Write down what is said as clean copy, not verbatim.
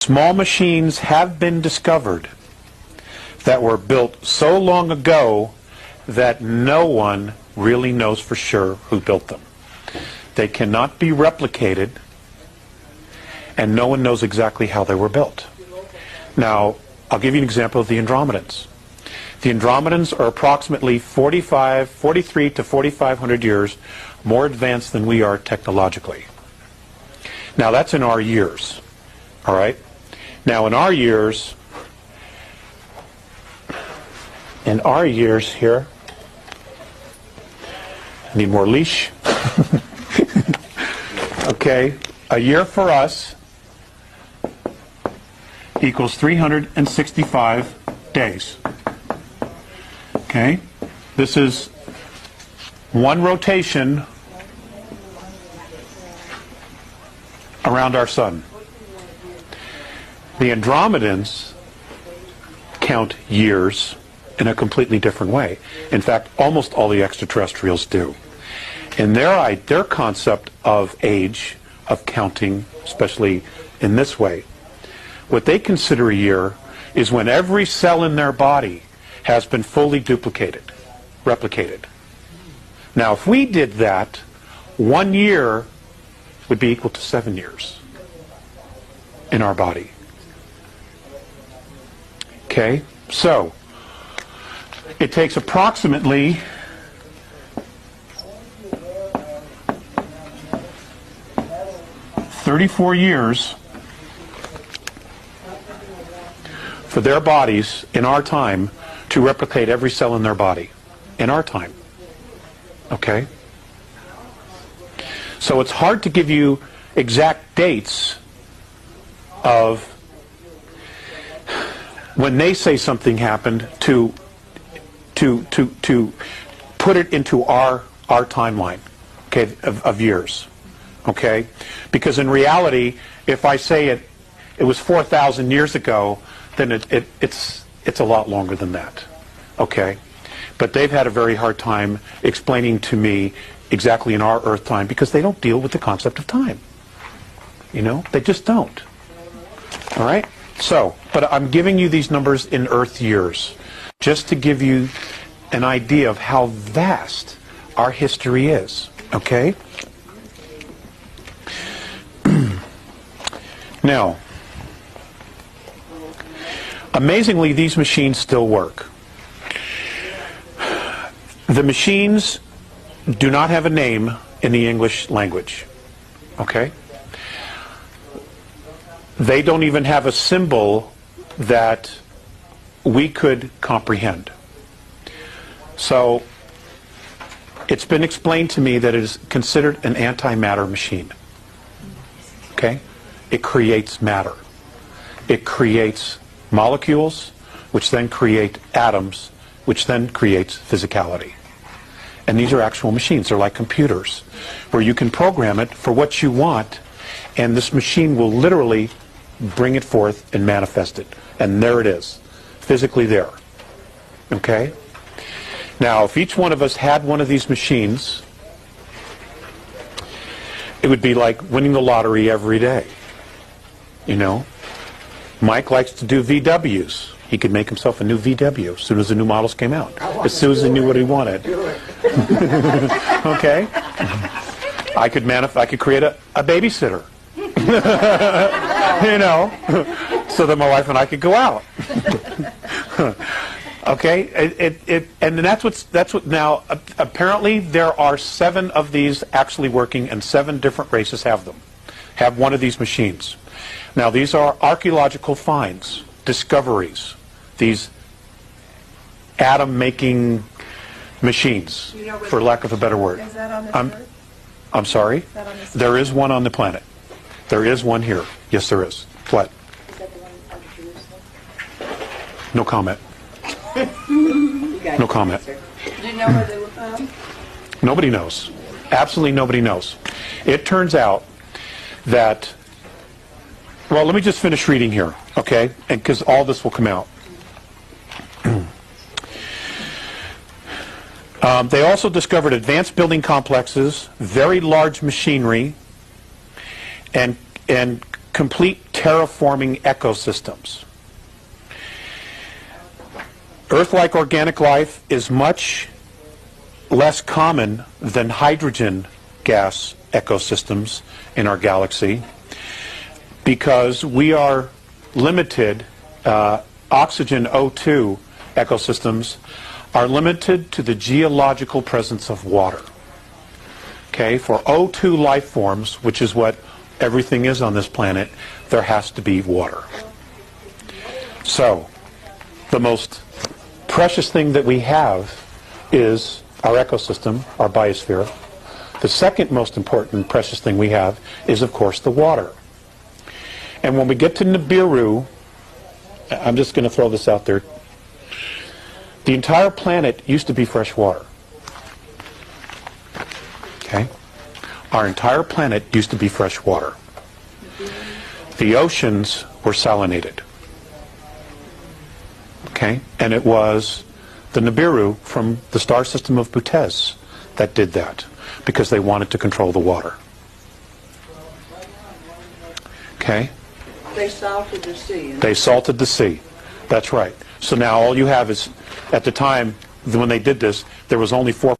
Small machines have been discovered that were built so long ago that no one really knows for sure who built them. They cannot be replicated, and no one knows exactly how they were built. Now, I'll give you an example of the Andromedans. The Andromedans are approximately 43 to 4,500 years more advanced than we are technologically. Now, that's in our years, all right? Now, in our years here, I need more leash. Okay, a year for us equals 365 days. Okay, this is one rotation around our sun. The Andromedans count years in a completely different way. In fact, almost all the extraterrestrials do. In their concept of age, of counting, especially in this way, what they consider a year is when every cell in their body has been fully replicated. Now, if we did that, 1 year would be equal to 7 years in our body. Okay, so it takes approximately 34 years for their bodies in our time to replicate every cell in their body in our time. Okay? So it's hard to give you exact dates of when they say something happened to put it into our timeline, okay, of years. Okay? Because in reality, if I say it was 4,000 years ago, then it's a lot longer than that. Okay? But they've had a very hard time explaining to me exactly in our Earth time because they don't deal with the concept of time. You know? They just don't. All right? So, but I'm giving you these numbers in Earth years just to give you an idea of how vast our history is. Okay? Now, amazingly, these machines still work. The machines do not have a name in the English language. Okay? They don't even have a symbol that we could comprehend. So, it's been explained to me that it is considered an antimatter machine. Okay? It creates matter. It creates molecules, which then create atoms, which then creates physicality. And these are actual machines. They're like computers, where you can program it for what you want, and this machine will literally bring it forth and manifest it. And there it is, physically there. Okay? Now, if each one of us had one of these machines, it would be like winning the lottery every day. You know? Mike likes to do VWs. He could make himself a new VW as soon as the new models came out. As soon as he knew what he wanted. Okay? I could create a babysitter. You know? So that my wife and I could go out. Okay? And that's what now, apparently there are 7 of these actually working, and 7 different races have one of these machines. Now, these are archaeological finds, discoveries, these atom-making machines, for lack of a better word. Is that on this Earth? I'm sorry? Is that on this There is one on the planet. There is one here. Yes, there is. What? Is that the one on Jerusalem? No comment. No comment. Do you know where they were found? Nobody knows. Absolutely nobody knows. It turns out that, well, let me just finish reading here, okay? And because all this will come out. They also discovered advanced building complexes, very large machinery, and complete terraforming ecosystems. Earth-like organic life is much less common than hydrogen gas ecosystems in our galaxy because we are limited, oxygen O2 ecosystems are limited to the geological presence of water. Okay, for O2 life forms, which is what everything is on this planet, there has to be water. So, the most precious thing that we have is our ecosystem, our biosphere. The second most important precious thing we have is, of course, the water. And when we get to Nibiru, I'm just going to throw this out there, the entire planet used to be fresh water. Okay? Our entire planet used to be fresh water. The oceans were salinated. Okay? And it was the Nibiru from the star system of Butez that did that because they wanted to control the water. Okay? They salted the sea. They salted the sea. That's right. So now all you have is, at the time when they did this, there was only 4